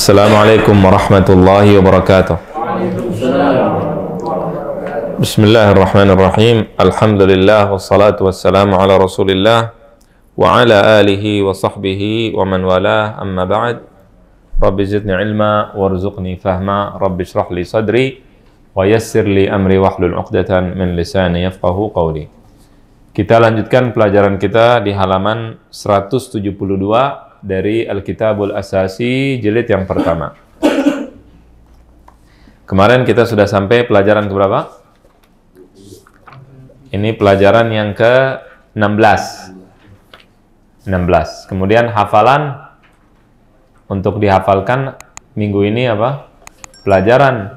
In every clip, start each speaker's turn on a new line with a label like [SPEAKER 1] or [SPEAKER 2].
[SPEAKER 1] Assalamualaikum warahmatullahi wabarakatuh. Bismillahirrahmanirrahim. Alhamdulillah wassalatu wassalamu ala Rasulillah wa ala alihi wa sahbihi wa man wala, amma ba'd. Rabbi zidni ilma warzuqni fahma, Rabbi shrah li sadri wa yassir li amri wahlul 'uqdatan min lisani yafqahu qawli. Kita lanjutkan pelajaran kita di halaman 172 dari Al-Kitabul Asasi jilid yang pertama. Kemarin kita sudah sampai pelajaran ke berapa? Ini pelajaran yang ke-16. 16. Kemudian hafalan, untuk dihafalkan minggu ini apa? Pelajaran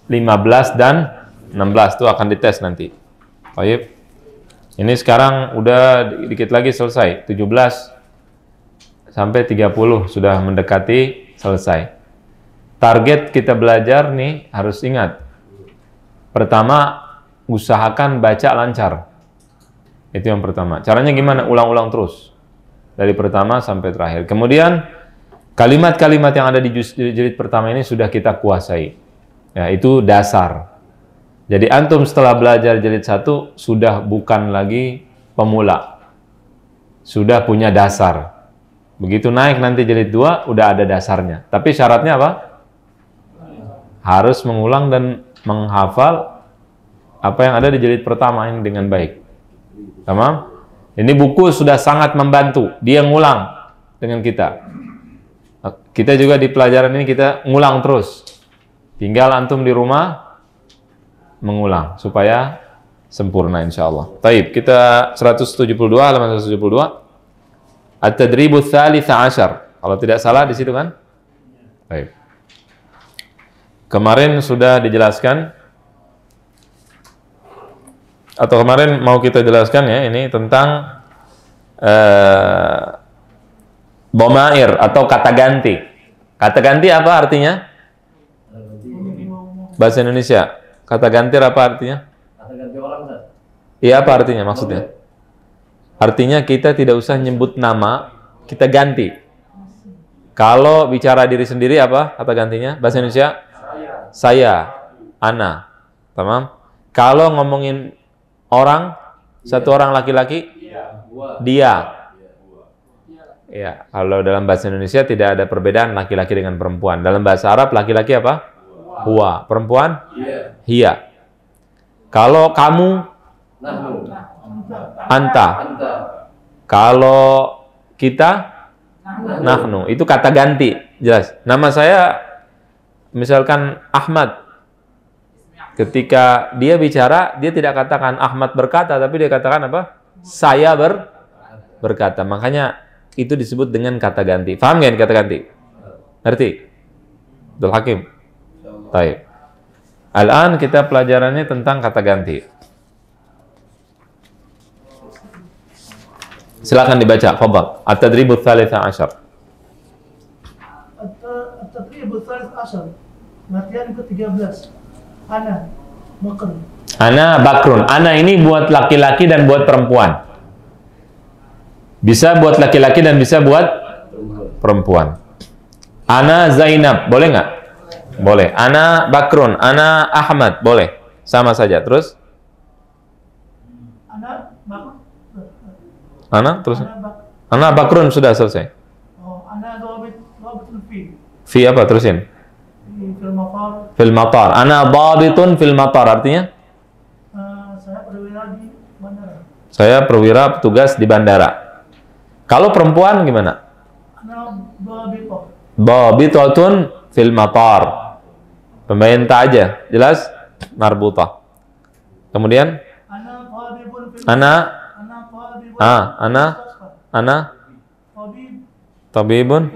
[SPEAKER 1] 15 dan 16 itu akan dites nanti. Baik. Ini sekarang udah dikit lagi selesai. 17 sampai 30 sudah mendekati selesai. Target kita belajar nih harus ingat. Pertama, usahakan baca lancar. Itu yang pertama. Caranya gimana? Ulang-ulang terus. Dari pertama sampai terakhir. Kemudian, kalimat-kalimat yang ada di jilid pertama ini sudah kita kuasai. Ya, itu dasar. Jadi antum setelah belajar jilid 1 sudah bukan lagi pemula. Sudah punya dasar. Begitu naik nanti jilid 2 udah ada dasarnya. Tapi syaratnya apa? Harus mengulang dan menghafal apa yang ada di jilid pertama ini dengan baik. Tamam? Ini buku sudah sangat membantu. Dia ngulang dengan kita. Kita juga di pelajaran ini kita ngulang terus. Tinggal antum di rumah mengulang supaya sempurna insyaallah. Baik, kita 172 halaman 172. At-tadribu tsalitsa asyar. Kalau tidak salah di situ kan? Baik. Kemarin sudah dijelaskan, atau kemarin mau kita jelaskan ya, ini tentang dhamair atau kata ganti. Kata ganti apa artinya? Bahasa Indonesia. Kata ganti apa artinya?
[SPEAKER 2] Kata ganti orang, Ustaz.
[SPEAKER 1] Iya, apa artinya maksudnya? Artinya kita tidak usah nyebut nama, kita ganti. Kalau bicara diri sendiri apa kata gantinya? Bahasa Indonesia? Saya. Ana. Tamam? Kalau ngomongin orang, satu orang laki-laki? Dia. Ya, kalau dalam bahasa Indonesia tidak ada perbedaan laki-laki dengan perempuan. Dalam bahasa Arab laki-laki apa? Huwa. Perempuan? Hiya. Kalau kamu? Anta. Kalau kita? Nahnu. Itu kata ganti. Jelas. Nama saya misalkan Ahmad. Ketika dia bicara, dia tidak katakan Ahmad berkata, tapi dia katakan apa? Saya berkata. Makanya itu disebut dengan kata ganti. Paham nggak kata ganti? Ngerti? Abdul Hakim? Baik. Al-an kita pelajarannya tentang kata ganti. Silakan dibaca, fadhal. At-tadribu tsalitsa asyar.
[SPEAKER 3] At-tadribu tsalitsa asyar. Latihan ke-13. Ana bakrun.
[SPEAKER 1] Ana bakrun. Ana ini buat laki-laki dan buat perempuan. Bisa buat laki-laki dan bisa buat perempuan. Ana Zainab, boleh nggak? Boleh. Ana bakrun, ana Ahmad, boleh. Sama saja. Terus? Ana terus? Ana bakrun sudah selesai.
[SPEAKER 3] Oh, ana dhabitun fi.
[SPEAKER 1] Fi apa terusin?
[SPEAKER 3] Fil matar.
[SPEAKER 1] Fil matar. Ana dhabitun fil matar artinya?
[SPEAKER 3] Saya perwira di bandara.
[SPEAKER 1] Saya perwira petugas di bandara. Kalau perempuan gimana?
[SPEAKER 3] Ana dhabitun.
[SPEAKER 1] Dhabitun fil matar. Pembayan ta aja, jelas? Marbutah. Kemudian?
[SPEAKER 3] Ana dhabitun fil
[SPEAKER 1] Ana tabibun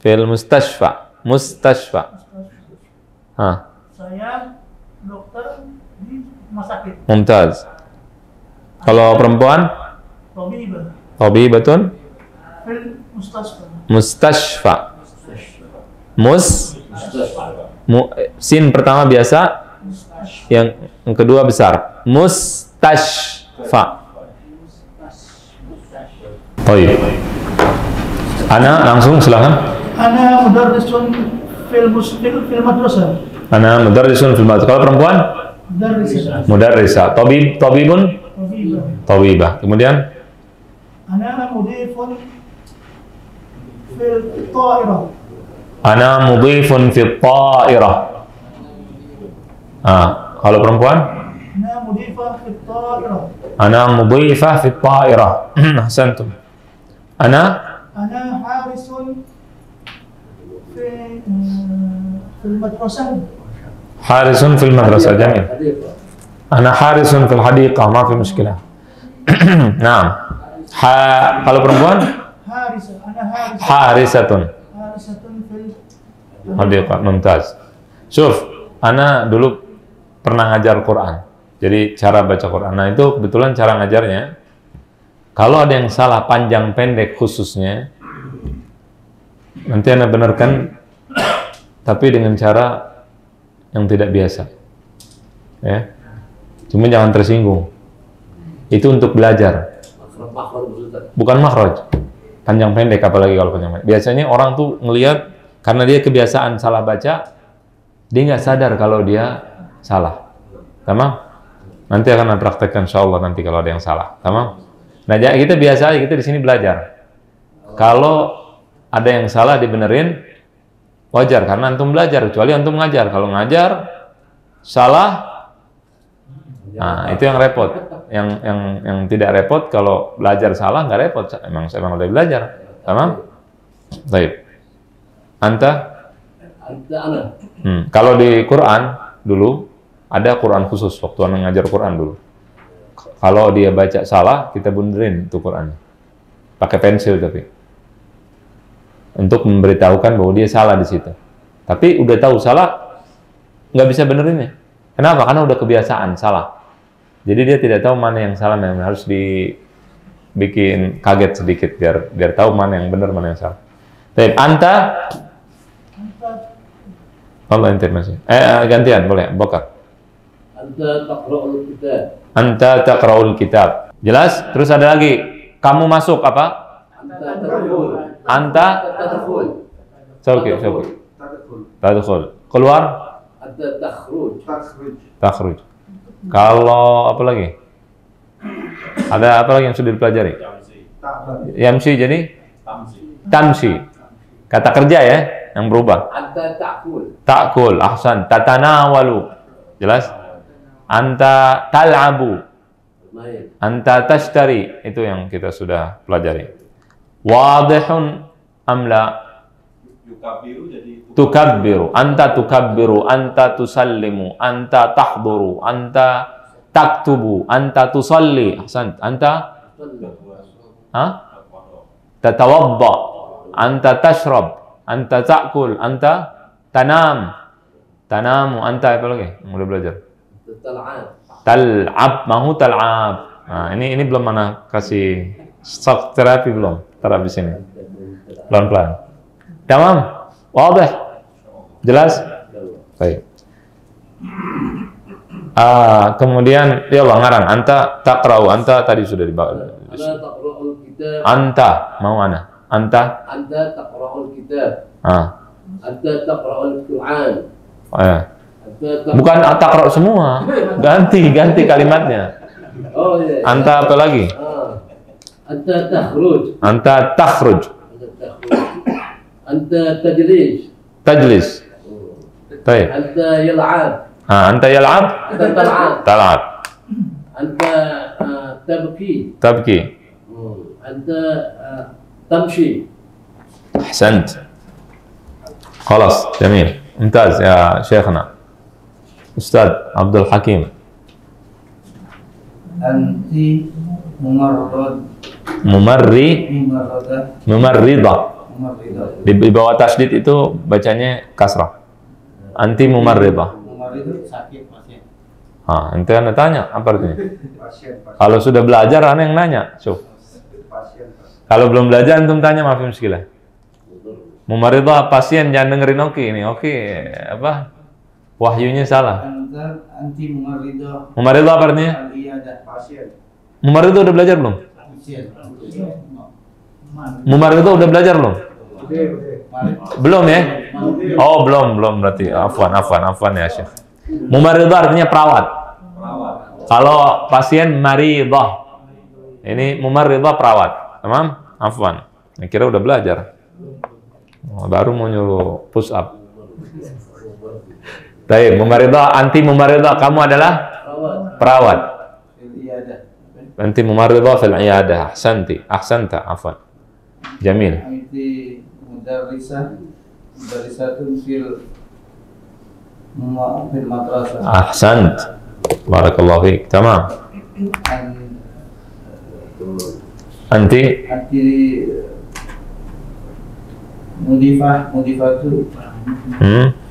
[SPEAKER 1] fil mustashfa. Mustashfa.
[SPEAKER 3] Saya dokter di rumah sakit.
[SPEAKER 1] Mumtaz. Kalau perempuan? Tabibatun
[SPEAKER 3] Fil mustashfa.
[SPEAKER 1] Mustashfa. Sin pertama biasa, yang kedua besar. Mustashfa. Baik. Ana langsung silakan.
[SPEAKER 3] Ana mudarrisun fil madrasah.
[SPEAKER 1] Ana mudarrisun fil madrasah. Kalau perempuan? Mudarrisah. Tabibun? Tabibah. Kemudian?
[SPEAKER 3] Ana mudhifun fil ta'irah.
[SPEAKER 1] Ana mudhifun fil ta'irah. Kalau perempuan?
[SPEAKER 3] Ana mudhifah fil ta'irah.
[SPEAKER 1] Ana mudhifah fil ta'irah. Ahsantum. Ana
[SPEAKER 3] harisun fil madrasah.
[SPEAKER 1] Harisun fil madrasah. Jamil. Ana harisun fil hadiqah. Ma fi muskilah. Nah. Kalau perempuan? Harisatun fil hadiqah. Mumtaz. Syuf, ana dulu pernah ngajar Quran. Jadi cara baca Quran. Nah, itu kebetulan cara ngajarnya. Kalau ada yang salah panjang pendek khususnya, nanti ana benarkan, tapi dengan cara yang tidak biasa. Ya. Cuma jangan tersinggung. Itu untuk belajar. Bukan makhraj. Panjang pendek apalagi kalau panjang pendek. Biasanya orang tuh ngelihat karena dia kebiasaan salah baca, dia nggak sadar kalau dia salah. Tamam? Nanti akan praktekkan insyaallah nanti kalau ada yang salah. Tamam? Nah, kita biasa aja, kita di sini belajar. Kalau ada yang salah dibenerin, wajar karena antum belajar, kecuali antum ngajar. Kalau ngajar salah, nah itu yang repot. Yang tidak repot kalau belajar salah nggak repot. Emang udah belajar. Tamam? Baik. Anta? Kalau di Quran dulu ada Quran khusus waktu anak ngajar Quran dulu. Kalau dia baca salah, kita benerin tuh Quran. Pakai pensil tapi. Untuk memberitahukan bahwa dia salah di situ. Tapi udah tahu salah, nggak bisa benerinnya. Kenapa? Karena udah kebiasaan salah. Jadi dia tidak tahu mana yang salah, yang harus dibikin kaget sedikit biar tahu mana yang benar, mana yang salah. Baik, anta. Allah masih. Gantian boleh, Bokar. Anta taqra'ul kitab. Jelas? Terus ada lagi. Kamu masuk apa? Anta tadkhul. Keluar? Takhruj. Kalau apa lagi? Ada apa lagi yang sudah dipelajari? Yamsi jadi? Tamsi. Kata kerja ya, yang berubah. Ta'kul. Ahsan. Tatanawalu. Jelas? Anta tal'abu. Anta tashtari. Itu yang kita sudah pelajari. Wadihun amla. Tukabbiru. Anta tukabbiru. Anta tusallimu. Anta tahduru. Anta taktubu. Anta tusalli. Ahsan. Anta tatawadda. Anta tashrab. Anta ta'kul. Anta tanam. Tanamu. Anta apa lagi? Mulai belajar. Tal'ab. Mahu tal'ab. Nah, ini belum mana kasih shock terapi belum. Taruh di sini. Pelan-pelan. Tamam. Wadah. Jelas? Baik. Kemudian ya Allah ngarang. Anta taqra'u. Anta tadi sudah dibawa. Anta. Mau ana. Anta taqra'ul kitab. Anta taqra'ul Qur'an. Bukan taqra' semua. Ganti kalimatnya. Oh iya. Anta apa lagi? Anta takhruj. Anta takhruj. Anta tajlis. Tajlis. Baik. Anta yal'ab. Anta yal'ab. Tal'ab. Anta tabki. Tabki. Anta tamshi. Ahsant. خلاص جميل ممتاز يا شيخنا أستاذ عبد الحكيم. أنت mumarridah. Di bawah tasdid itu bacanya kasrah. Anti mumarridah. Sakit pasien. Nanti anda tanya apa artinya? Kalau sudah belajar anda yang nanya. Kalau belum belajar antum tanya maaf muskilah. Mumarridah pasien, jangan dengerin ini. Apa? Wahyunya salah. Anti mumarridah. Mumarridah apa artinya? Mumarridah udah belajar belum? Mumarridah udah belajar belum? Belum ya? Oh, belum berarti. Afwan ya, Syekh. Mumaridah artinya perawat. Kalau pasien maridah. Ini mumaridah perawat. Tamam? Afwan. Kira udah belajar. Baru mau nyuruh push up. Baik, mumaridah, anti mumaridah, kamu adalah perawat. Anti mumaridah fil iyadah. Ahsanta, afwan. Jamil.
[SPEAKER 2] Anti mudarrisatun fil madrasah.
[SPEAKER 1] Ahsant. Barakallahu fiik. Tamam. Anti
[SPEAKER 2] mudifatun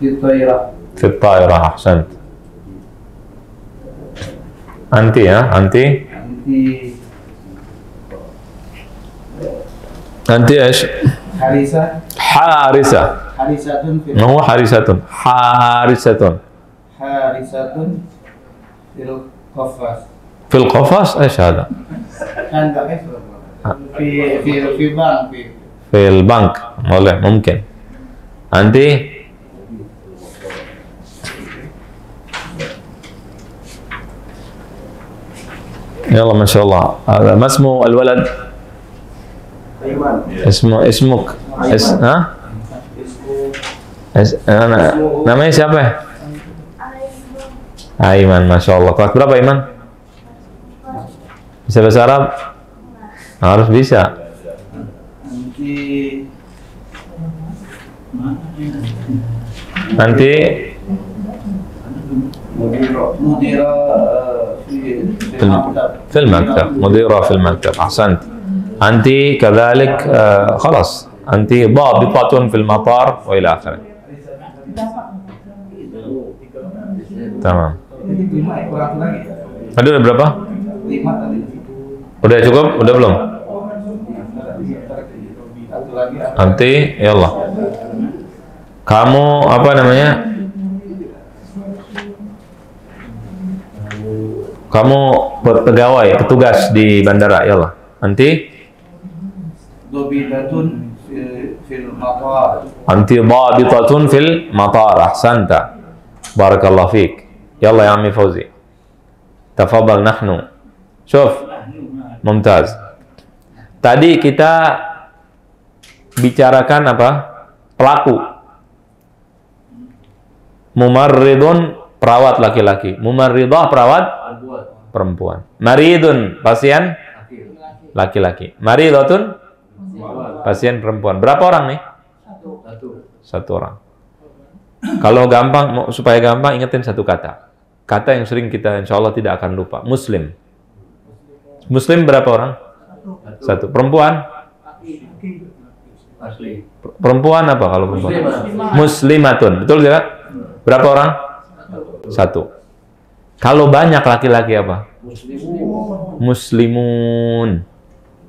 [SPEAKER 2] fil tairah.
[SPEAKER 1] في الطائرة. أحسنت. أنت إيش؟ حارسة. هو حارسة في القفص. إيش هذا؟ في البنك. والله ممكن. أنت يلا ما شاء الله. هذا ما اسمه الولد؟ اسمك namanya siapa ya? Aiman. Masya Allah. Kelas berapa Aiman? Bisa bahasa Arab? Harus bisa. Nanti في المكتب. مديرة في المكتب. أحسنت. أنت كذلك. خلاص أنت ضابطة في المطار وإلى آخره. تمام. Ada berapa? Udah cukup? Udah belum? Nanti, ya Allah. Kamu apa namanya? Kamu pegawai, petugas di bandara, ya Allah. Nanti? Anti dhabitatun fil matar. Ahsanta. Barakallahu fiik. Yalla ya Ammi Fauzi. Tafadhal nahnu. Syuf. Mumtaz. Tadi kita bicarakan apa? Pelaku. Mumarridun, perawat laki-laki. Mumarridah, perawat perempuan. Maridun, pasien laki-laki. Maridatun, pasien perempuan. Berapa orang nih? Satu orang. Kalau gampang, supaya gampang, ingetin satu kata. Kata yang sering kita insya Allah tidak akan lupa. Muslim. Muslim berapa orang? Satu. Perempuan? Perempuan apa kalau perempuan? Muslimatun. Betul tidak? Berapa orang? Satu. Kalau banyak laki-laki apa? Muslimun.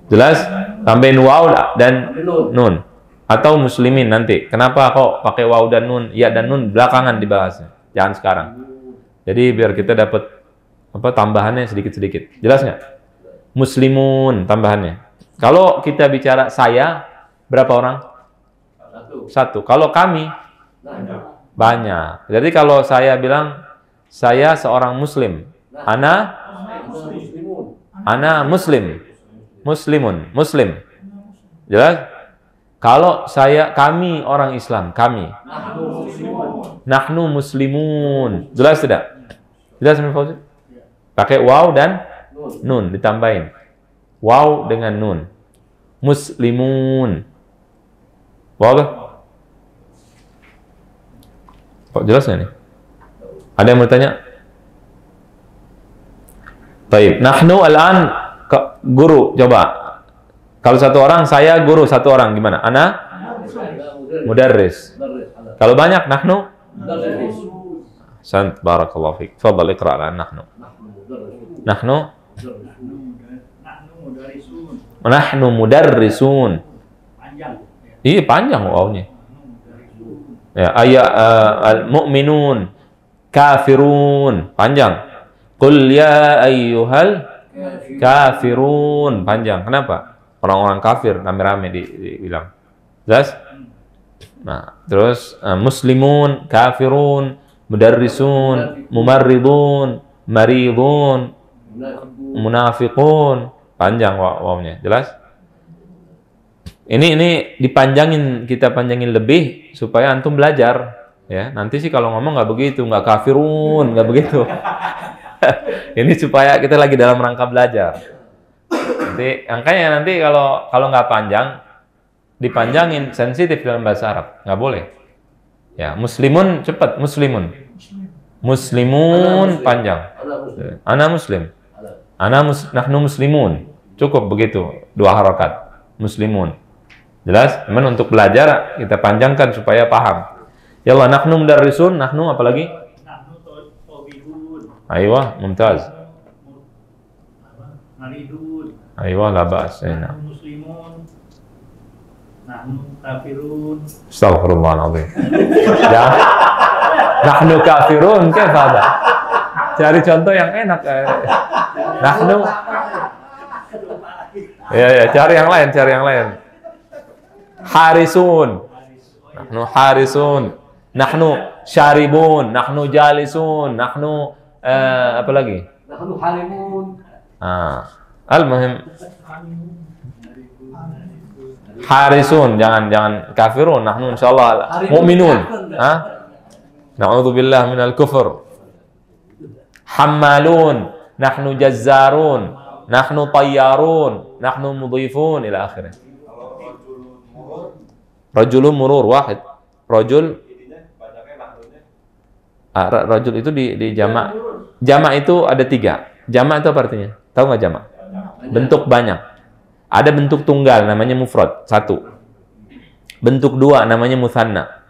[SPEAKER 1] Jelas? Tambahin waw dan nun. Atau muslimin nanti. Kenapa kok pakai waw dan nun? Ya dan nun belakangan dibahasnya. Jangan sekarang. Jadi biar kita dapat apa tambahannya sedikit-sedikit. Jelas nggak? Muslimun tambahannya. Kalau kita bicara saya, berapa orang? Satu. Kalau kami, banyak. Jadi kalau saya bilang saya seorang muslim, ana muslim, muslim. Jelas? Kalau kami orang Islam, kami. Nahnu muslimun. Jelas tidak? Jelas Min Fauzi? Pakai waw dan nun ditambahin. Waw dengan nun. Muslimun. Waw. Kok jelas nggak nih? Ada yang mau tanya? Baik. Nahnu al-an guru. Coba. Kalau satu orang, saya guru satu orang. Gimana? Ana? Mudarris. Kalau banyak, nahnu? Sant. Barakallahu fiik. Fadal iqra' lan nahnu. Nahnu mudarrisun. Iya, panjang wawnya. Ya, al-mu'minun, kafirun, panjang. Qul ya ayyuhal kafirun, panjang. Kenapa? Orang-orang kafir rame-rame dibilang. Jelas? Nah, terus muslimun, kafirun, mudarrisun, mumarridun, maridun, munafiqun. Panjang wawnya, jelas? Ini dipanjangin, kita panjangin lebih supaya antum belajar. Ya, nanti sih kalau ngomong nggak begitu, nggak kafirun, nggak begitu. Ini supaya kita lagi dalam rangka belajar. Nanti angkanya nanti kalau nggak panjang, dipanjangin, sensitif dalam bahasa Arab, nggak boleh. Ya, muslimun cepat, muslimun, muslimun panjang. Ana muslim, nahnu muslimun, cukup begitu, 2 harakat, muslimun. Jelas? Memang untuk belajar kita panjangkan supaya paham. Ya Allah, nahnu mudarrisun, nahnu apalagi?
[SPEAKER 4] Nahnu tabibun.
[SPEAKER 1] Aywa, mumtaz.
[SPEAKER 4] Maridun.
[SPEAKER 1] Aywa, la ba's.
[SPEAKER 4] Nahnu muslimun. Nahnu kafirun.
[SPEAKER 1] Astaghfirullahaladzim. Ya. Nahnu kafirun, kayfa hada? Cari contoh yang enak. Nahnu. Ya, cari yang lain, Harisun. Nahnu harisun. Nahnu syaribun, nahnu jalisun, nahnu apa lagi?
[SPEAKER 2] Nahnu halimun.
[SPEAKER 1] Al-muhim harisun, jangan kafirun, nahnu insyaallah mu'minun. Na'udzubillah minal kufur. Hammalun, nahnu jazzarun, nahnu tayyarun, nahnu mudhifun ila akhirih. Rajulun murur wahid. Rajul rajul itu di jamak. Jamak itu ada 3. Jamak itu apa artinya? Tahu nggak jamak? Bentuk banyak. Ada bentuk tunggal namanya mufrad, 1. Bentuk 2 namanya mutsanna.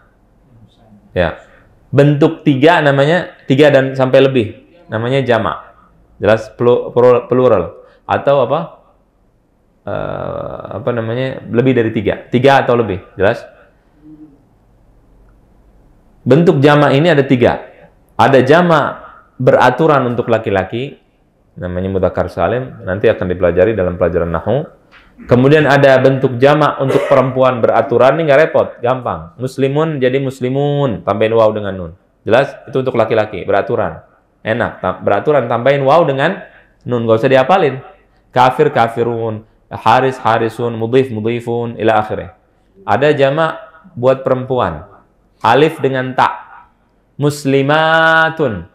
[SPEAKER 1] Ya. Bentuk 3 namanya 3 dan sampai lebih namanya jamak. Jelas plural atau apa? Apa namanya, lebih dari 3 atau lebih, jelas? Bentuk jamak ini ada 3. Ada jamak beraturan untuk laki-laki, namanya mudzakkar salim, nanti akan dipelajari dalam pelajaran nahwu. Kemudian ada bentuk jamak untuk perempuan beraturan, ini nggak repot, gampang. Muslimun jadi muslimun, tambahin waw dengan nun, jelas? Itu untuk laki-laki, beraturan, enak, beraturan tambahin waw dengan nun, nggak usah dihafalin. Kafir kafirun, haris harisun, mudhif mudhifun ila akhirih. Ada jamak buat perempuan, alif dengan ta. Muslimatun,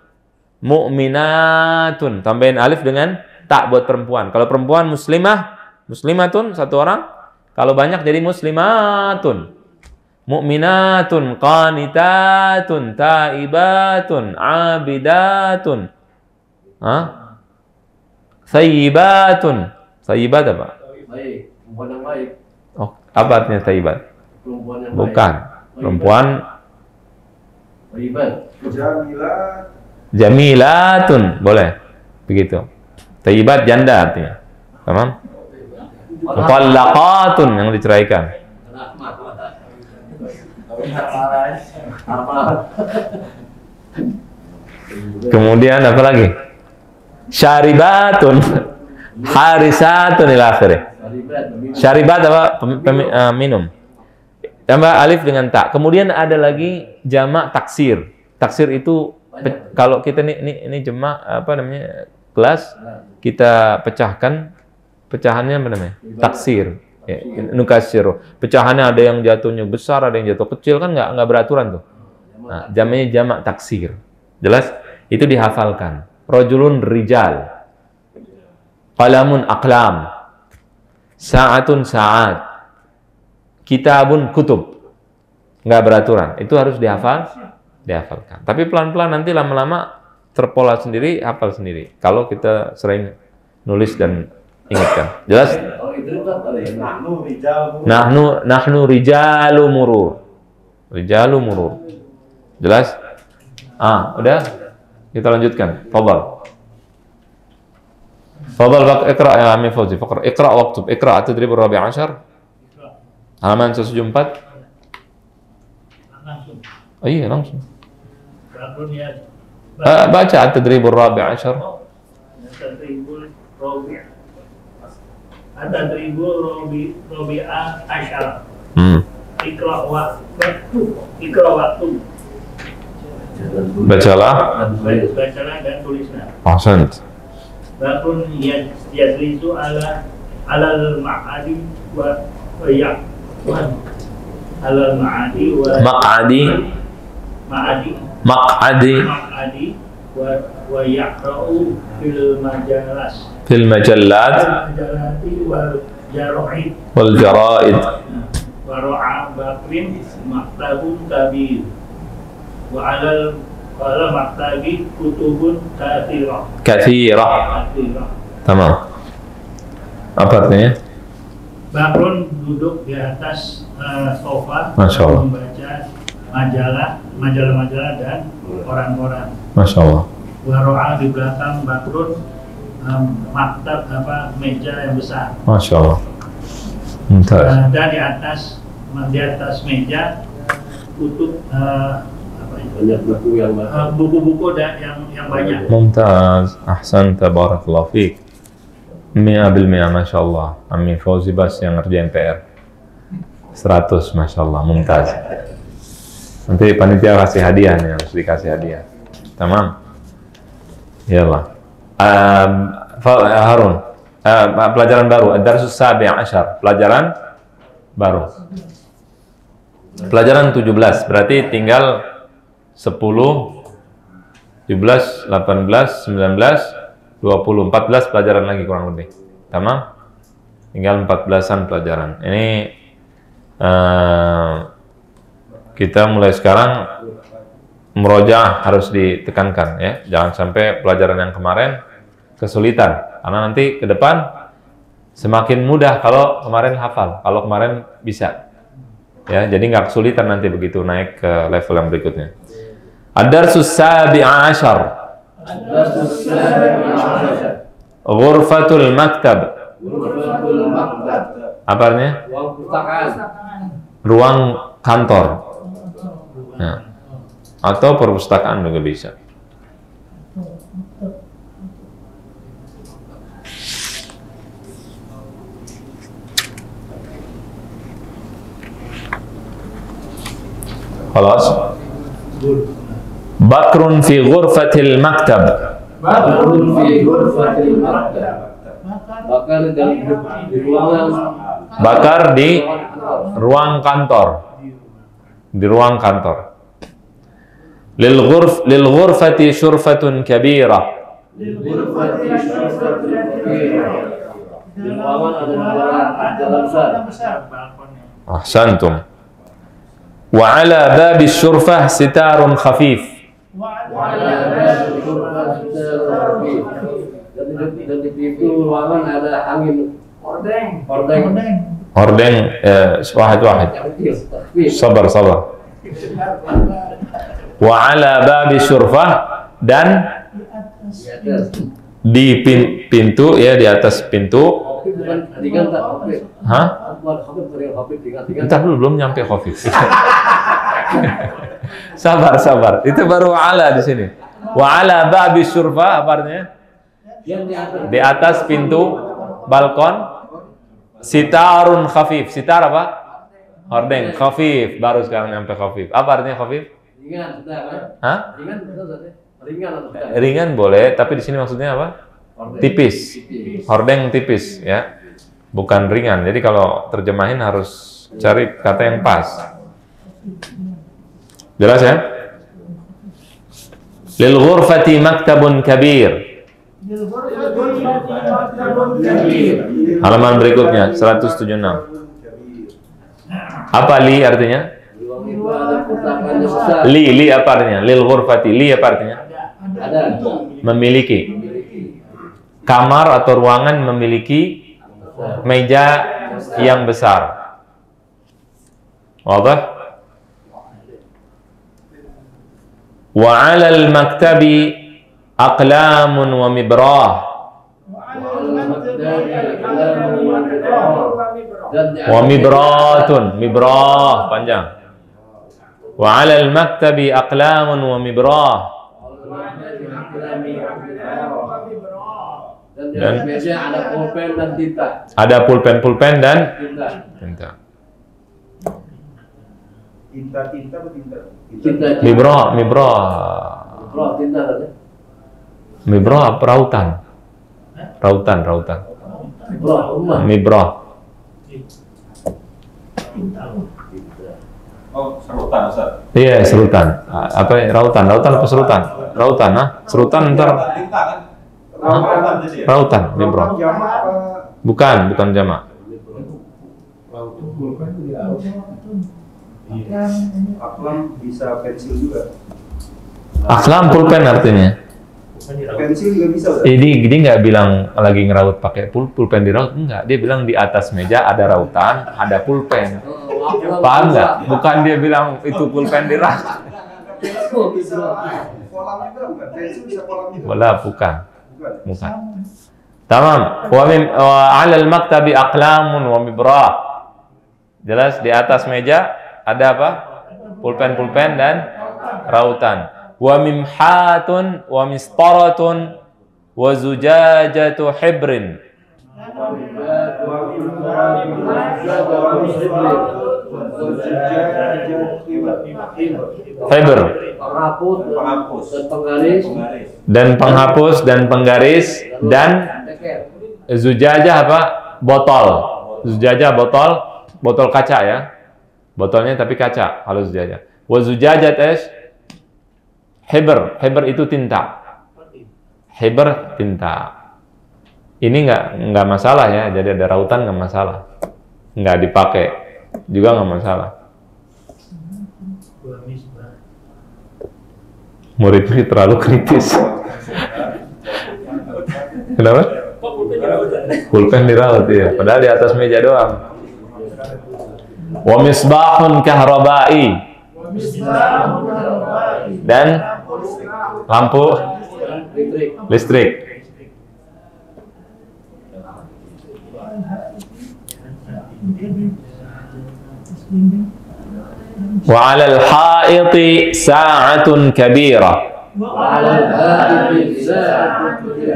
[SPEAKER 1] mu'minatun, tambahin alif dengan ta buat perempuan. Kalau perempuan muslimah, muslimatun 1 orang. Kalau banyak jadi muslimatun. Mu'minatun, qanitatun, taibatun, abidatun, sayyibatun. Sayyibat apa?
[SPEAKER 2] Baik, perempuan yang baik.
[SPEAKER 1] Oh, apa artinya sayyibat?
[SPEAKER 2] Perempuan yang
[SPEAKER 1] Bukan.
[SPEAKER 2] baik.
[SPEAKER 1] Perempuan
[SPEAKER 2] Thayyibat.
[SPEAKER 1] jamilatun, boleh. Begitu. Thayyibat janda artinya. Tamam? Mutallaqatun, yang diceraikan. Kemudian apa lagi? Syaribatun, harisatun ila akhirih. Syaribat apa? Minum. Tambah alif dengan ta. Kemudian ada lagi jamak taksir. Taksir itu kalau kita ini jamak apa namanya? Kelas kita pecahkan, pecahannya apa namanya? Taksir. Ya, nukasiru. Pecahannya ada yang jatuhnya besar, ada yang jatuh kecil, kan nggak beraturan tuh. Nah, jamaknya jamak taksir. Jelas? Itu dihafalkan. Rajulun rijal. Qalamun aqlam. Sa'atun sa'at. Kitabun kutub. Nggak beraturan. Itu harus dihafalkan. Tapi pelan-pelan nanti lama-lama terpola sendiri, hafal sendiri. Kalau kita sering nulis dan ingatkan. Jelas? Nahnu rijalu murur. Rijalu murur. Jelas? Udah? Kita lanjutkan. Fadhal. Fadhal iqra ya Ami Fauzi. Iqra waktub. Iqra at-tadrib ar-rabi' 'ashar. Halaman 174.
[SPEAKER 4] Langsung.
[SPEAKER 1] Oh iya, langsung.
[SPEAKER 4] Ya.
[SPEAKER 1] Baca at-tadrib ar-rabi' 'ashar.
[SPEAKER 4] At-tadribul rabi'. At-tadribul rabi'a 'ashar. Ikra waktu.
[SPEAKER 1] Bacalah.
[SPEAKER 4] Bacalah dan tulislah.
[SPEAKER 1] Ahsant.
[SPEAKER 4] Bakrun yajlisu alal ma'adi wa ya'wan. Alal ma'adi wa
[SPEAKER 1] Maq'adi.
[SPEAKER 4] ma'adi
[SPEAKER 1] Maq'adi.
[SPEAKER 4] wa yaqra'u fil
[SPEAKER 1] Fil majallat.
[SPEAKER 4] majalati wal jara'id
[SPEAKER 1] Wal jara'id.
[SPEAKER 4] wa ra'a bakrin maktabun kabir wa alal maktabi kutubun kathirah.
[SPEAKER 1] Kathirah. Tamam. Apa artinya?
[SPEAKER 4] Bakrun duduk di atas sofa,
[SPEAKER 1] Masya Allah.
[SPEAKER 4] membaca majalah dan koran-koran.
[SPEAKER 1] Masya Allah.
[SPEAKER 4] Waro'a di belakang Bakrun maktab meja yang besar.
[SPEAKER 1] Masya Allah. Mumtaz.
[SPEAKER 4] Dan di atas meja kutub
[SPEAKER 2] Banyak buku yang banyak.
[SPEAKER 4] buku-buku yang banyak.
[SPEAKER 1] Mumtaz. Ahsan. Tabarakallah fiqh. 100%, Masya Allah. Amin Fauzi Bas yang ngerjain PR 100, Masya Allah. Mumtaz. Nanti panitia kasih hadiah nih, harus dikasih hadiah. Tamam. Yalah. Harun. Pelajaran baru. Ad-Darsus Sabi' Ashar. Pelajaran baru. Pelajaran 17. Berarti tinggal 10, 17, 18, 19, 20, 14 pelajaran lagi kurang lebih. Tamam? Tinggal 14-an pelajaran. Ini kita mulai sekarang murojaah harus ditekankan ya. Jangan sampai pelajaran yang kemarin kesulitan. Karena nanti ke depan semakin mudah kalau kemarin hafal, kalau kemarin bisa. Ya, jadi nggak kesulitan nanti begitu naik ke level yang berikutnya. Ad-Darsus Sabi'a Ashar. Ghurfatul Maktab. Apa artinya?
[SPEAKER 2] Ruang perpustakaan.
[SPEAKER 1] Ruang kantor. Ya. Atau perpustakaan juga bisa. Khalas? Bakrun fi ghurfatil maktab.
[SPEAKER 2] Bakrun fi ghurfatil maktab. Bakar di ruangan.
[SPEAKER 1] Bakar di ruang kantor. Di ruang kantor. Lil ghurfati syurfatun kabira.
[SPEAKER 2] Di ruangan ada jalan besar.
[SPEAKER 1] Ahsantum. Wa ala babi syurfah sitarun khafif.
[SPEAKER 2] Dan di pintu ruangan ada angin hordeng.
[SPEAKER 1] Hordeng wahid. Sabar. Wa ala babi syurfah dan di pintu ya, di atas pintu. Hah? Entah dulu, belum nyampe khafif. Sabar. Itu baru ala di sini. Wa ala babi syurfa apa artinya? Di atas pintu balkon sitarun khafif. Sitar apa? Hordeng. Khafif. Baru sekarang nyampe khafif. Apa artinya khafif?
[SPEAKER 2] Ringan,
[SPEAKER 1] Hah?
[SPEAKER 2] Ringan.
[SPEAKER 1] Ringan boleh, tapi di sini maksudnya apa? Tipis. Hordeng tipis ya. Bukan ringan. Jadi kalau terjemahin harus cari kata yang pas. Jelas ya? Lil ghurfati maktabun kabir. Halaman berikutnya 176. Apa li artinya? Li apa artinya? Lil ghurfati li apa artinya? Memiliki. Kamar atau ruangan memiliki meja yang besar. Wadah? Wa 'alal maktabi aqlamun wa mibrah. Wa mibratun, mibrah panjang. Wa 'alal maktabi aqlamun wa mibrah.
[SPEAKER 2] Dan meja ada pulpen dan tinta.
[SPEAKER 1] Ada pulpen dan tinta.
[SPEAKER 5] Tinta atau tinta?
[SPEAKER 2] Cinta.
[SPEAKER 1] Mibro.
[SPEAKER 2] Bro, tinta ada.
[SPEAKER 1] Mibro apa rautan? Rautan.
[SPEAKER 2] Bro, rumah.
[SPEAKER 1] Mibro.
[SPEAKER 5] Oh, serutan, Ustaz.
[SPEAKER 1] Iya, serutan. Apa rautan apa serutan? Rautan, serutan ntar.
[SPEAKER 5] Tinta kan?
[SPEAKER 1] Hah?
[SPEAKER 5] Tadi ya?
[SPEAKER 1] Rautan, mibro.
[SPEAKER 5] Jamak apa?
[SPEAKER 1] Bukan jamak.
[SPEAKER 5] Aklam bisa pensil juga.
[SPEAKER 1] Aklam pulpen artinya.
[SPEAKER 5] Pensil juga bisa, Ustaz.
[SPEAKER 1] Dia nggak bilang lagi ngeraut pakai pulpen diraut, enggak. Dia bilang di atas meja ada rautan, ada pulpen. Paham nggak? Bukan dia bilang itu pulpen diraut.
[SPEAKER 5] Kolam juga bukan? Pensil bisa kolam juga?
[SPEAKER 1] Wala, bukan.
[SPEAKER 5] Bukan.
[SPEAKER 1] Tamam. Wa 'ala al-maktabi aqlamun wa mibrah. Jelas di atas meja ada apa? Pulpen dan rautan. Wa mimhatun wa mistaratun wa zujajatu hibrin. Hibr.
[SPEAKER 2] Penghapus dan penggaris.
[SPEAKER 1] Dan penghapus dan penggaris dan zujajah apa? Botol. Zujajah botol kaca ya. Botolnya tapi kaca kalau zujajah. Wa zujajat Hibr itu tinta. Hibr tinta. Ini nggak masalah ya. Jadi ada rautan nggak masalah. Nggak dipakai juga nggak masalah. Murid ini terlalu kritis. Kenapa? Pulpen diraut ya. Padahal di atas meja doang. Wa misbahun kahrabai. Dan lampu listrik. Wa 'alal haiti sa'atun kabira.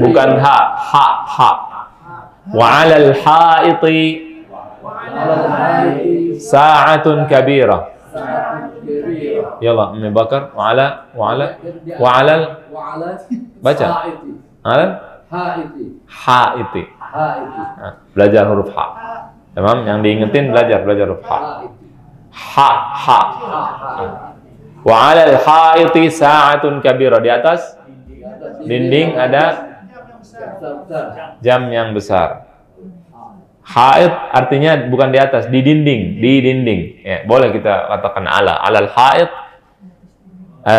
[SPEAKER 1] Bukan ha. Wa 'alal haiti sa'atun kabira. Yalla, Ummi Bakar. Wa 'alal baca. 'Alal haiti. Belajar huruf ha. Tamam, yang diingetin belajar huruf ha. Ha. Wa 'alal haiti sa'atun kabira. Di atas dinding ada jam yang besar. Haid artinya bukan di atas, di dinding. Ya, boleh kita katakan alal haid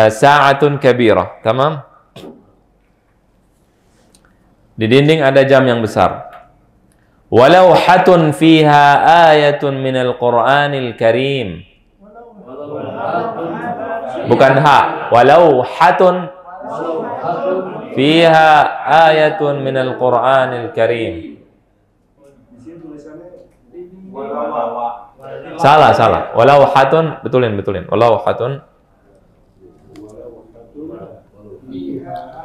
[SPEAKER 1] sa'atun kabira. Tamam? Di dinding ada jam yang besar. Walauhatun fiha ayatun minal Qur'anil Karim. Bukan ha. Walauhatun fiha ayatun minal Qur'anil Karim. Salah. Walauhatun, betulin. Walauhatun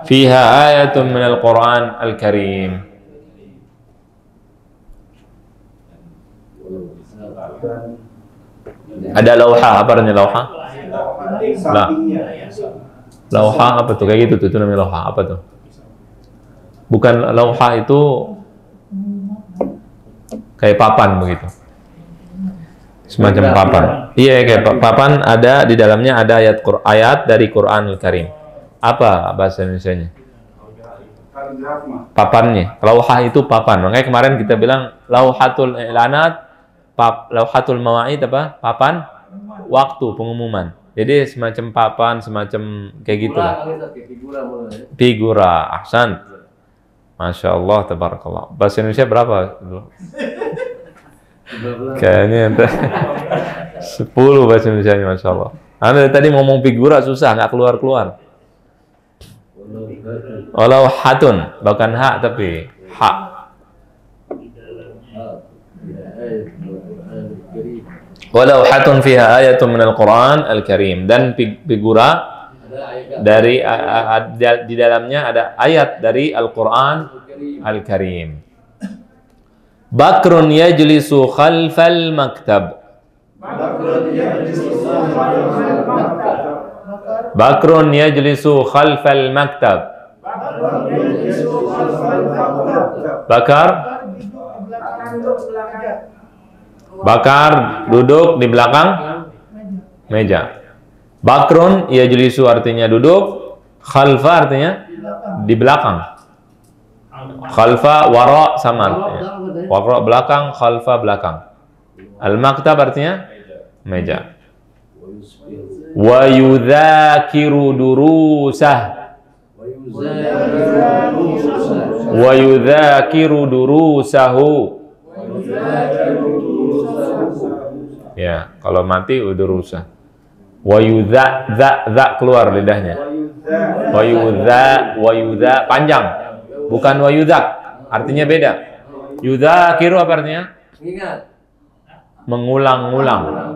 [SPEAKER 1] fiha ayatun minal Qur'an al-Karim. Ada lauha, apa artinya lauha? Lauha apa tuh? Kayak gitu tuh, itu namanya lauha. Apa tuh? Bukan lauha itu kayak papan begitu. Semacam papan. Iya, kayak papan, ada di dalamnya ada ayat dari Qur'anul Karim. Apa bahasa Indonesianya? Papannya. Lauha itu papan. Makanya kemarin kita bilang lauhatul i'lanat, lauhatul mawa'id apa? Papan waktu pengumuman. Jadi semacam papan, semacam kayak gitu lah. Figura. Ahsan. Masya Allah, tabarakallah. Bahasa Indonesia berapa? Kayaknya 10 bahasa Indonesia, Masya Allah. Anda tadi ngomong figura susah, nggak keluar. Walau hatun, bukan hak tapi hak. Walau hatun fiha ayatun minal Qur'an al-Karim. Dan figura dari di dalamnya ada ayat dari Al-Quran Al-Karim. Bakrun yajlisu khalfal maktab. Bakrun yajlisu khalfal maktab. Bakar Bakar duduk di belakang meja. Bakrun yajlisu artinya duduk, khalfa artinya di belakang. Khalfa wara sama artinya. Wara belakang, khalfa belakang. Al-maktab artinya meja. Wa yudzakiru durusah. Wa yudzakiru durusahu. Ya, kalau mati udurusah. Wa yudza keluar lidahnya. Wa yudza panjang. Bukan wa yudzak, artinya beda. Yudzakiru apa artinya? Mengulang-ulang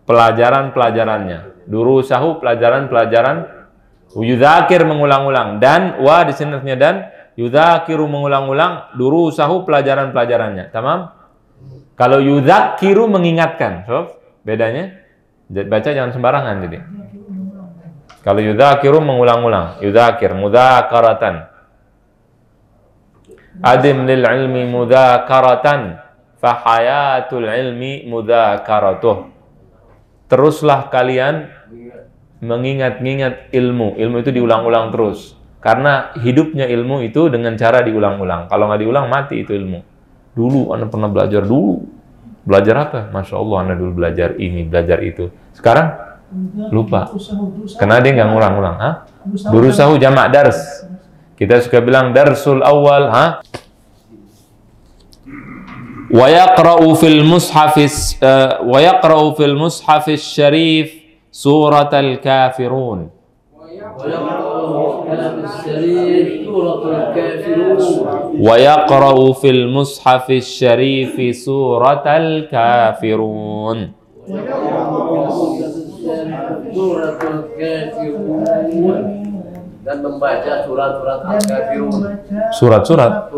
[SPEAKER 1] pelajaran-pelajarannya. Durusahu pelajaran-pelajaran. Yudzakir mengulang-ulang, dan wa di sini artinya dan, yudzakiru mengulang-ulang, durusahu pelajaran-pelajarannya. Tamam? Kalau yudzakiru mengingatkan, so bedanya baca jangan sembarangan jadi. Kalau yudzakiru mengulang-ulang, yudzakir mudzakaratan. Adim lil ilmi mudzakaratan, fahayatul ilmi mudzakaratuh. Teruslah kalian mengingat-ingat ilmu. Ilmu itu diulang-ulang terus. Karena hidupnya ilmu itu dengan cara diulang-ulang. Kalau nggak diulang, mati itu ilmu. Dulu Anda pernah belajar dulu. Belajar apa? Masya Allah, Anda dulu belajar ini, belajar itu. Sekarang lupa. Karena dia nggak ngulang-ulang. Durusahu jamak dars. Kita suka bilang darsul awal. Wa yaqra'u fil mushafis syarif surat al-kafirun. Wa yaqra'u fil mushafis syarif surat al-kafirun. Dan membaca surat-surat al-kafirun. Surat-surat.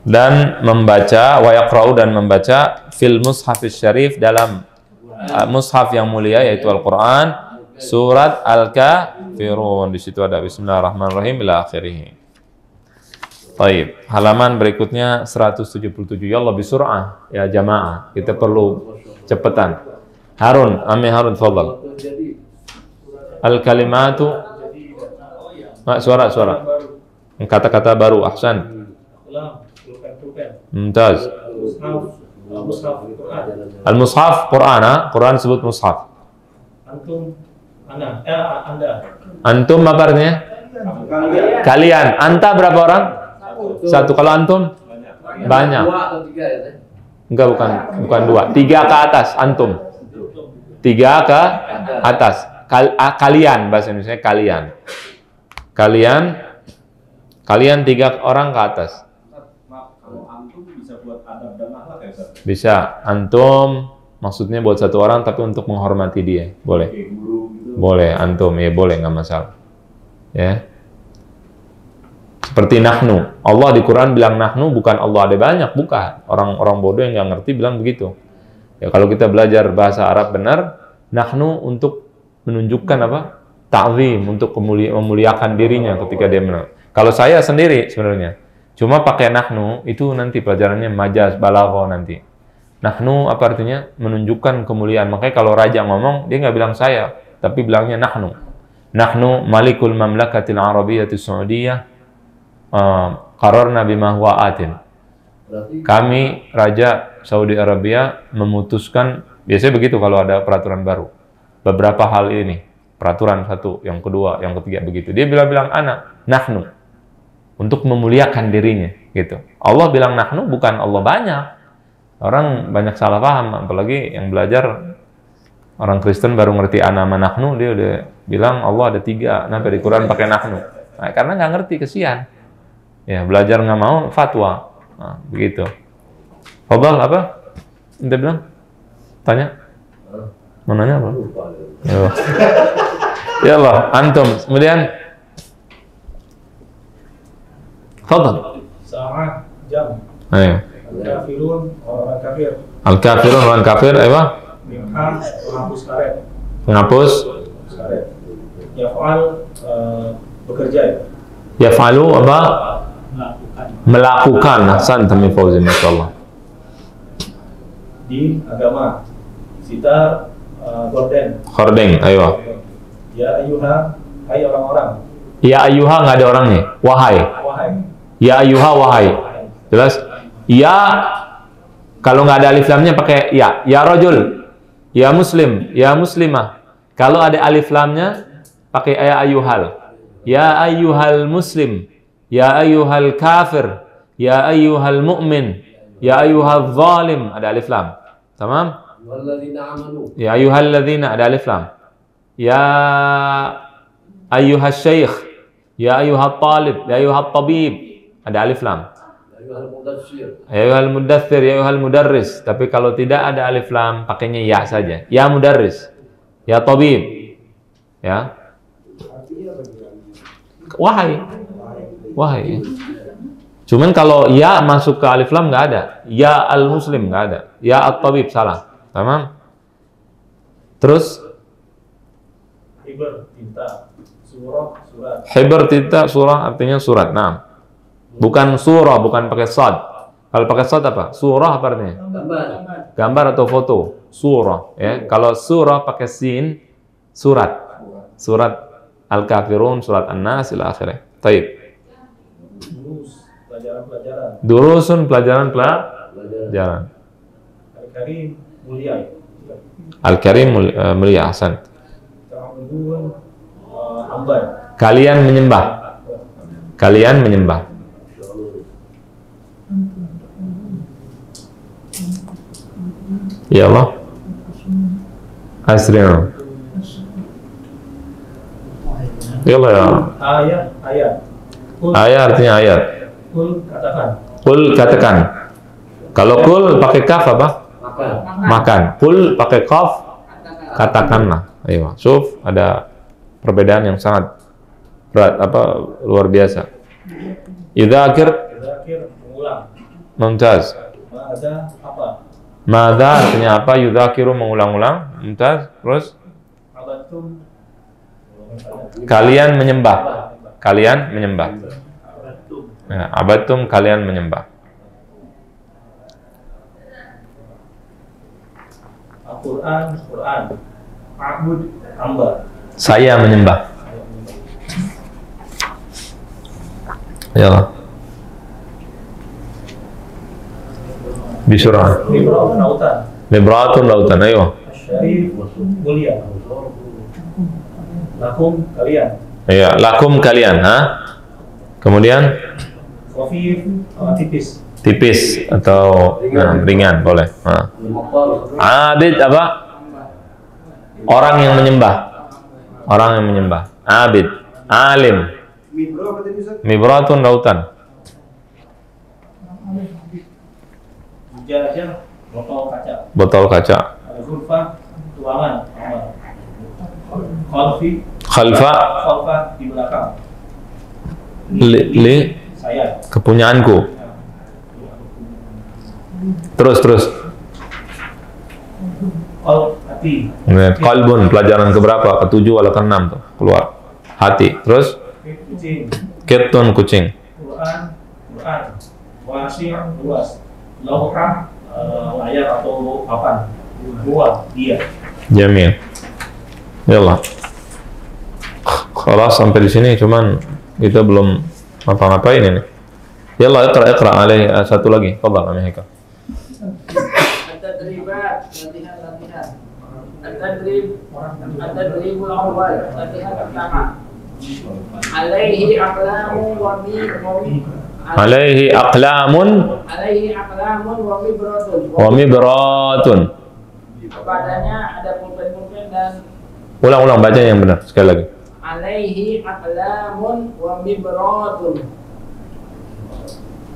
[SPEAKER 1] Dan membaca wa yaqra'u dan membaca fil mushafis syarif dalam mushaf yang mulia yaitu Al-Quran, surat Al-Kafirun. Di situ ada Bismillahirrahmanirrahim ila akhirih. Baik, halaman berikutnya 177. Ya Allah bisur'ah ya jamaah. Kita perlu cepetan. Harun, Ami Harun, tafadhal. Al-kalimatu suara. Kata-kata baru, ahsan. Mumtaz. Al-mushaf Quran, Quran sebut mushaf. Anda. Antum apa artinya? Kalian. Anta berapa orang? Satu. Kalau antum? Banyak. Enggak, bukan dua. 3 ke atas, antum. 3 ke atas. Kalian, bahasa Indonesia kalian. Kalian 3 orang ke atas. Bisa, antum maksudnya buat 1 orang tapi untuk menghormati dia, boleh. Boleh, antum ya boleh, nggak masalah. Ya. Seperti nahnu. Allah di Quran bilang nahnu, bukan Allah ada banyak, bukan. Orang-orang bodoh yang nggak ngerti bilang begitu. Ya kalau kita belajar bahasa Arab benar, nahnu untuk menunjukkan apa? Ta'zim, untuk memuliakan dirinya ketika dia menang. Kalau saya sendiri sebenarnya cuma pakai nahnu, itu nanti pelajarannya majaz balaghah nanti. Nahnu apa artinya? Menunjukkan kemuliaan. Makanya kalau raja ngomong, dia nggak bilang saya, tapi bilangnya nahnu. Nahnu malikul mamlakatil arabiyyati saudiyah qararna bima huwa atin. Kami raja Saudi Arabia memutuskan, biasanya begitu kalau ada peraturan baru. Beberapa hal ini, peraturan 1, yang kedua, yang ketiga begitu. Dia bilang anak, nahnu. Untuk memuliakan dirinya, gitu. Allah bilang nahnu, bukan Allah banyak. Orang banyak salah paham, apalagi yang belajar orang Kristen baru ngerti anama nahnu, dia udah bilang Allah ada 3, kenapa di Quran pakai nahnu? Nah, karena nggak ngerti, kesian. Ya, belajar nggak mau, fatwa. Nah, begitu. Fadhal apa? Anda bilang? Tanya? Mau nanya apa? Ya Allah, antum. Kemudian Fadhal.
[SPEAKER 4] Saat, jam.
[SPEAKER 1] Ayo.
[SPEAKER 6] Kafirun, orang kafir.
[SPEAKER 1] Al-kafirun orang kafir, apa?
[SPEAKER 6] Mimha, menghapus karet.
[SPEAKER 1] Menghapus.
[SPEAKER 6] Karet. Yaf'al, bekerja ya.
[SPEAKER 1] Yaf'alu apa?
[SPEAKER 4] Melakukan.
[SPEAKER 1] Melakukan. Ahsan tamim Fauzin, masyaallah.
[SPEAKER 6] Di agama. Sitar, gorden.
[SPEAKER 1] Khordeng, ayo.
[SPEAKER 6] Ya ayuha, hai orang-orang.
[SPEAKER 1] Ya ayyuha nggak ada orangnya. Wahai.
[SPEAKER 6] Wahai.
[SPEAKER 1] Ya ayyuha wahai. Jelas? Ya kalau nggak ada alif lamnya pakai ya. Ya rajul. Ya muslim. Ya muslimah. Kalau ada alif lamnya pakai ya ayyuhal. Ya ayyuhal muslim. Ya ayyuhal kafir. Ya ayyuhal mu'min. Ya ayyuhal zalim. Ada alif lam. Tamam?
[SPEAKER 2] Walladzina amanu.
[SPEAKER 1] Ya ayyuhal ladzina ada alif lam. Ya ayyuhal syekh. Ya ayyuhal talib. Ya ayyuhal tabib. Ada alif lam.
[SPEAKER 2] Ayyuhal mudaththir.
[SPEAKER 1] Ya ayyuhal mudaththir. Ya ayyuhal mudarris. Tapi kalau tidak ada alif lam, pakainya ya saja. Ya mudarris. Ya tabib. Ya. Wahai. Wahai. Cuman kalau ya masuk ke alif lam nggak ada. Ya al-muslim nggak ada. Ya at-tabib salah. Tamam? Terus
[SPEAKER 6] Hiber, tinta. Surah, surat.
[SPEAKER 1] Hibr tinta surah artinya surat. Nah. Bukan surah, bukan pakai sad. Kalau pakai sad apa? Surah apa artinya?
[SPEAKER 2] Gambar.
[SPEAKER 1] Gambar atau foto. Surah, ya. Kalau surah pakai sin, surat. Surat Al-Kafirun, surat An-Nas ila akhirnya. Taib.
[SPEAKER 6] Durus, pelajaran-pelajaran.
[SPEAKER 1] Durusun pelajaran.
[SPEAKER 6] Al-Karim, mulia.
[SPEAKER 1] Al-Karim mulia, ahsan.
[SPEAKER 6] Ta'budun, hamba.
[SPEAKER 1] Kalian menyembah. Kalian menyembah. Ya Allah. Asri'u. Ya Allah ya.
[SPEAKER 6] Ayat. Kul,
[SPEAKER 1] Ayat artinya ayat.
[SPEAKER 6] kul, katakan.
[SPEAKER 1] Kul katakan. Kalau kul pakai kaf apa?
[SPEAKER 2] Makan.
[SPEAKER 1] Makan. Kul pakai kaf katakanlah. Ayo, syuf ada perbedaan yang sangat berat luar biasa. Idzakir
[SPEAKER 6] Terakhir, mengulang.
[SPEAKER 1] mumtaz.
[SPEAKER 6] Ada apa?
[SPEAKER 1] Madza artinya apa? Yudzakiru mengulang-ulang. Mumtaz. Terus
[SPEAKER 6] Abatum,
[SPEAKER 1] kalian menyembah. Kalian menyembah. Ya, abatum kalian menyembah.
[SPEAKER 6] Al-Quran, Quran. Ma'bud, hamba.
[SPEAKER 1] Saya menyembah. Ya Allah. Bisurah.
[SPEAKER 6] Libro, lautan.
[SPEAKER 1] Libratun lautan. Ayo.
[SPEAKER 6] Syarif, mulia. Lakum, kalian.
[SPEAKER 1] Ya, lakum kalian, ha? Kemudian
[SPEAKER 6] Khafif, tipis.
[SPEAKER 1] tipis atau ringan boleh. Ha. Abid apa? Orang yang menyembah. Orang yang menyembah. Abid, alim.
[SPEAKER 5] Mibro apa tadi Ustaz?
[SPEAKER 1] Mibratun lautan.
[SPEAKER 6] Jajah, botol kaca.
[SPEAKER 1] Botol kaca.
[SPEAKER 6] Al-Ghurfah, ruangan. Kamar. Khalfi,
[SPEAKER 1] Khalfa
[SPEAKER 6] di belakang.
[SPEAKER 1] li
[SPEAKER 6] Saya.
[SPEAKER 1] kepunyaanku. Terus.
[SPEAKER 6] Hati.
[SPEAKER 1] Qalbun pelajaran keberapa? Ketujuh atau ke-6 tuh keluar. Hati. Terus
[SPEAKER 6] Kucing.
[SPEAKER 1] ketun kucing.
[SPEAKER 6] Quran. Wasi', luas. Lauhah, layar atau papan. Dua, dia.
[SPEAKER 1] Jamil. Yallah. Kalau sampai di sini cuman kita belum ngapa-ngapain ini. Yallah iqra alaih satu lagi. Fadhal Amihika.
[SPEAKER 2] At-tadribat, latihan. At-tadribul awwal, latihan pertama. Alaihi aqlamu wa
[SPEAKER 1] Alaihi aqlamun wa mibratun.
[SPEAKER 2] Padanya ada pulpen dan
[SPEAKER 1] Ulang baca yang benar sekali lagi.
[SPEAKER 2] alaihi aqlamun wa mibratun.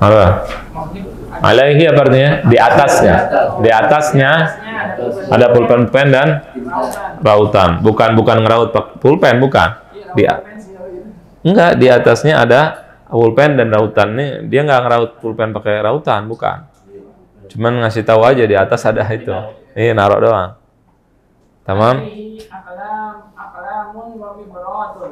[SPEAKER 1] Apa? Alaihi apa artinya? Di atasnya. Di atasnya ada pulpen dan rautan. Bukan ngeraut pulpen, bukan. Enggak, di atasnya ada pulpen dan rautan. Nih dia nggak ngeraut pulpen pakai rautan, bukan. Cuman ngasih tahu aja di atas ada itu. Ini naruh doang. Tamam.
[SPEAKER 2] Alaihi aqlamun wa mibratun.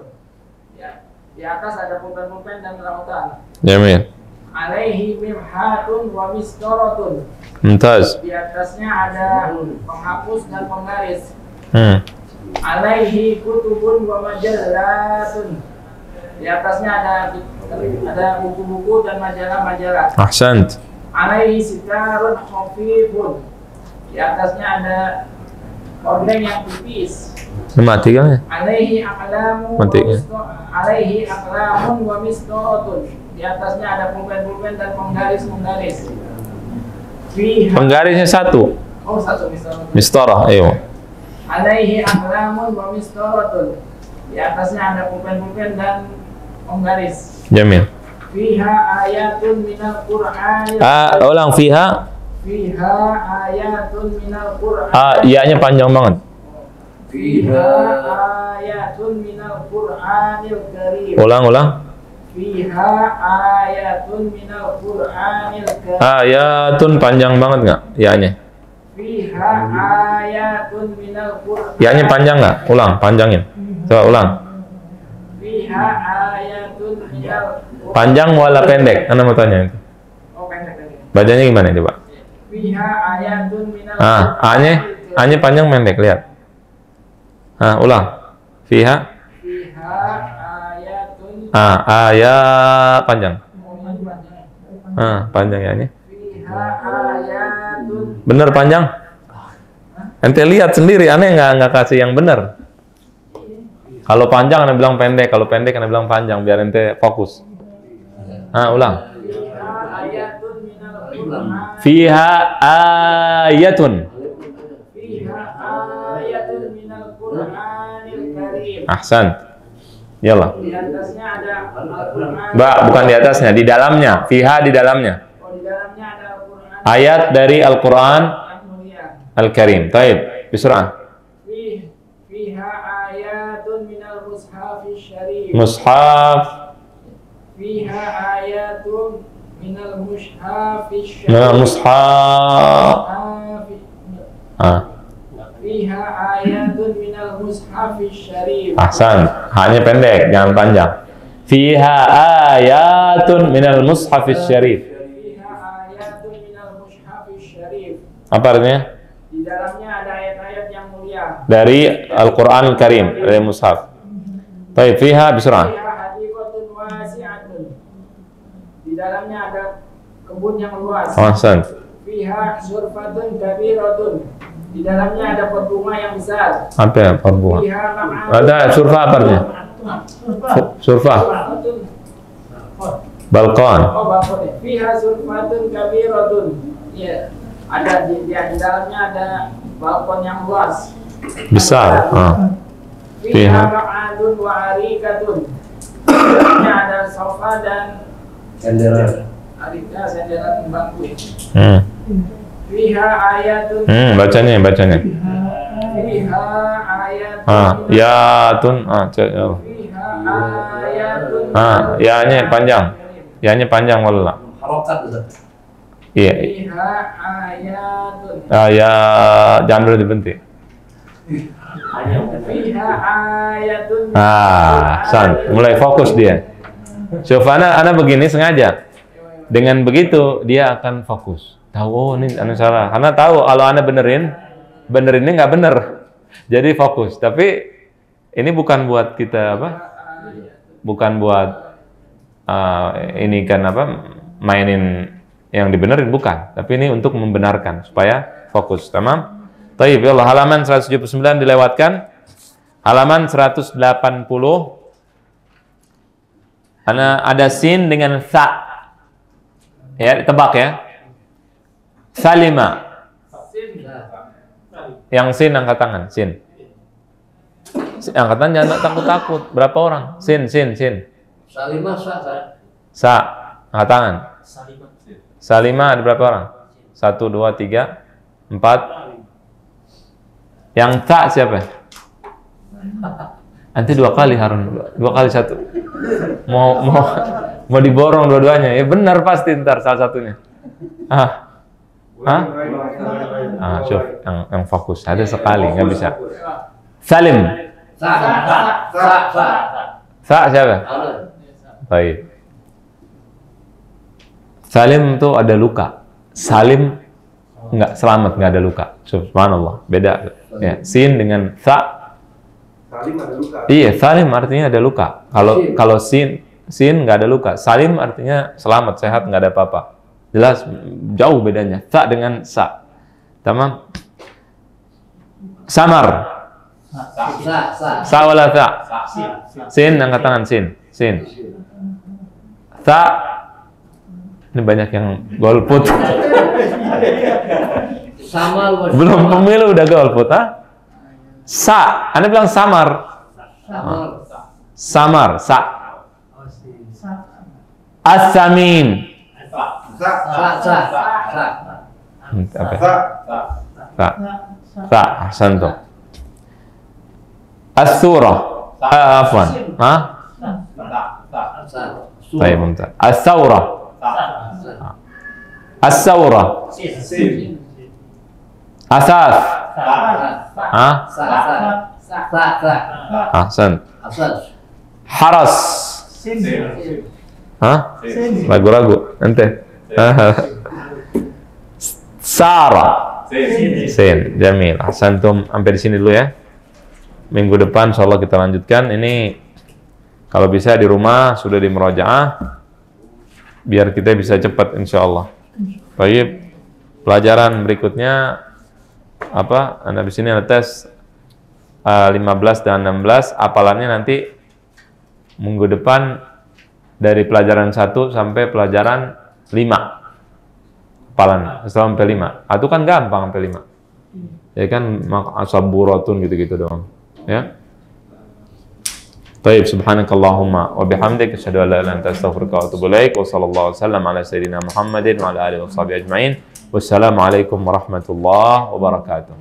[SPEAKER 2] Ya, di atas ada pulpen-pulpen dan lautan.
[SPEAKER 1] Jamil.
[SPEAKER 2] Alaihi mimhatun wa mistoratun.
[SPEAKER 1] Mumtaz.
[SPEAKER 2] Di atasnya ada penghapus dan penggaris. Alaihi kutubun wa majallatun. Di atasnya ada buku-buku dan majalah-majalah.
[SPEAKER 1] Ahsant.
[SPEAKER 2] Alaihi sitarun khafifun. Di atasnya ada ordeng yang tipis.
[SPEAKER 1] Mati kan ya?
[SPEAKER 2] Alaihi aqlamun
[SPEAKER 1] Mati, ya.
[SPEAKER 2] Alaihi aqlamun wa mistoratun. Di atasnya ada pulpen-pulpen dan penggaris-penggaris. Fiha.
[SPEAKER 1] Penggarisnya satu.
[SPEAKER 2] Oh, satu mistoratun.
[SPEAKER 1] Mistarah, ayo.
[SPEAKER 2] Alaihi aqlamun wa mistoratun. Di atasnya ada pulpen-pulpen dan penggaris.
[SPEAKER 1] Jamil.
[SPEAKER 2] Fiha ayatun minal Qur'an.
[SPEAKER 1] Ulang fiha.
[SPEAKER 2] Fiha ayatun minal Qur'an.
[SPEAKER 1] Iya-nya panjang banget.
[SPEAKER 2] Fiha ayatun minal Qur'anil karim.
[SPEAKER 1] Ulang.
[SPEAKER 2] Fiha ayatun minal Qur'anil karim.
[SPEAKER 1] Ayatun panjang banget nggak? Iya-nya.
[SPEAKER 2] Fiha ayatun minal Qur'an.
[SPEAKER 1] Iya-nya panjang nggak? Ulang, panjangin. Coba ulang.
[SPEAKER 2] Fiha ayatun minal Qur'an.
[SPEAKER 1] Panjang wala pendek? Anda mau tanya itu.
[SPEAKER 2] Oh, pendek.
[SPEAKER 1] Bacanya gimana coba?
[SPEAKER 2] Fiha ayatun minal
[SPEAKER 1] A-nya panjang pendek, lihat. Ulang. Fiha.
[SPEAKER 2] Fiha ayatun.
[SPEAKER 1] Ayat panjang. Panjang ya-nya.
[SPEAKER 2] Fiha ayatun.
[SPEAKER 1] Bener panjang? Ente lihat sendiri, aneh nggak kasih yang bener. Kalau panjang anda bilang pendek, kalau pendek anda bilang panjang, biar ente fokus. Ulang. Fiha ayatun.
[SPEAKER 2] Fiha ayatun minal Qur'anil karim.
[SPEAKER 1] Ahsan. Yalah.
[SPEAKER 2] Di atasnya ada Al-Qur'an.
[SPEAKER 1] Bukan di atasnya, di dalamnya. Fiha di dalamnya.
[SPEAKER 2] Oh, di dalamnya ada Al-Qur'an.
[SPEAKER 1] Ayat dari Al-Quran
[SPEAKER 2] Mulia.
[SPEAKER 1] Al-Karim. Taib. Bisurah.
[SPEAKER 2] Fiha ayatun minal mushafis syarif.
[SPEAKER 1] Mushaf.
[SPEAKER 2] Fiha ayatun minal mushafis syarif.
[SPEAKER 1] Mushaf.
[SPEAKER 2] Fiha ayatun minal mushafis syarif.
[SPEAKER 1] Ahsan. Hanya pendek, jangan panjang. Fiha ayatun minal mushafis syarif.
[SPEAKER 2] Fiha ayatun minal mushafis syarif.
[SPEAKER 1] Apa artinya?
[SPEAKER 2] Di dalamnya ada ayat-ayat yang mulia.
[SPEAKER 1] Dari Al-Quran Al-Karim, dari mushaf. Taib. Fiha bisurah.
[SPEAKER 2] Fiha hadiqatun wasi'atun. Di dalamnya ada kebun yang luas.
[SPEAKER 1] Ahsan.
[SPEAKER 2] Fiha surfatun kabiratun. Di dalamnya ada pot bunga yang besar.
[SPEAKER 1] Apa ya perbunga?
[SPEAKER 2] Fiha ma'atun.
[SPEAKER 1] Ada surfa apa artinya? Surfa. Balkon.
[SPEAKER 2] Oh, balkon ya. Fiha surfatun kabiratun. Iya. Ada di dalamnya ada balkon yang luas.
[SPEAKER 1] Besar.
[SPEAKER 2] Fiha ma'adun wa arikatun. Di dalamnya ada sofa dan
[SPEAKER 5] Senderan.
[SPEAKER 2] arika, senderan bangku. Fiha ayatun.
[SPEAKER 1] Bacanya.
[SPEAKER 2] Fiha ayatun.
[SPEAKER 1] Yatun.
[SPEAKER 2] Fiha ayatun.
[SPEAKER 1] Ya-nya panjang. Ya-nya panjang wala.
[SPEAKER 5] Harokat Ustaz.
[SPEAKER 1] Iya.
[SPEAKER 2] Fiha ayatun.
[SPEAKER 1] Ya jangan dulu dibentik.
[SPEAKER 2] Fiha ayatun.
[SPEAKER 1] Mulai fokus dia. Syufana, ana begini sengaja. Dengan begitu dia akan fokus. Tahu ini anu salah. Karena tahu kalau ana benerinnya nggak bener. Jadi fokus. Tapi ini bukan buat kita apa? Bukan buat ini kan apa? Mainin yang dibenerin, bukan. Tapi ini untuk membenarkan supaya fokus. Tamam? Taib, ya Allah, halaman 179 dilewatkan. Halaman 180. Ada sin dengan sa. Ya, tebak ya. Salima. Yang sin angkat tangan, sin. Angkat tangan jangan takut-takut. Berapa orang? Sin.
[SPEAKER 2] Salimah
[SPEAKER 1] Sa. Angkat tangan. Salimah ada berapa orang? 1, 2, 3, 4. Yang tak siapa? Nanti 2 kali Harun, 2 kali 1. Mau diborong dua-duanya. Ya benar pasti ntar salah satunya. Hah? Syuf, yang fokus. Ada sekali, nggak bisa. Salim. Sa siapa? Baik. Salim itu ada luka. Salim nggak selamat, nggak ada luka. Subhanallah, beda. Ya, sin dengan sa.
[SPEAKER 6] Salim ada luka.
[SPEAKER 1] Iya, salim artinya ada luka. Kalau sin nggak ada luka. Salim artinya selamat, sehat, nggak ada apa-apa. Jelas jauh bedanya. Sa dengan sa. Tamam. Samar. Sa wala sa. Sin, angkat tangan sin. Sin. Sa. Ini banyak yang golput. Belum pemilu udah golput, ha? Sa. Anda bilang samar. Samar. Sa. As-samin. Apa? Sa. Ahsantum. As-surah. Afwan. Ha? Baik, mumtaz. As-saurah. As-saurah. Asas. Hah? Ahsan. Haras. Hah? Ragu-ragu. Ente. Sarah. Sin. Jamil. Ahsantum. Sampai di sini dulu ya. Minggu depan insyaallah kita lanjutkan. Ini kalau bisa di rumah sudah di murojaah biar kita bisa cepat insyaallah. Baik. Pelajaran berikutnya apa? Anda di sini ada tes 15 dan 16. Hafalannya nanti minggu depan dari pelajaran 1 sampai pelajaran 5. Hafalan sampai 5. Itu kan gampang sampai 5. Ya kan asaburatun gitu-gitu doang. Ya. Baik, subhanakallahumma wa bihamdika asyhadu an la ilaha illa anta astaghfiruka wa atubu ilaik wa sallallahu alaihi wasallam ala sayyidina Muhammadin wa ala alihi washabihi ajmain. Wassalamu alaikum warahmatullahi wabarakatuh.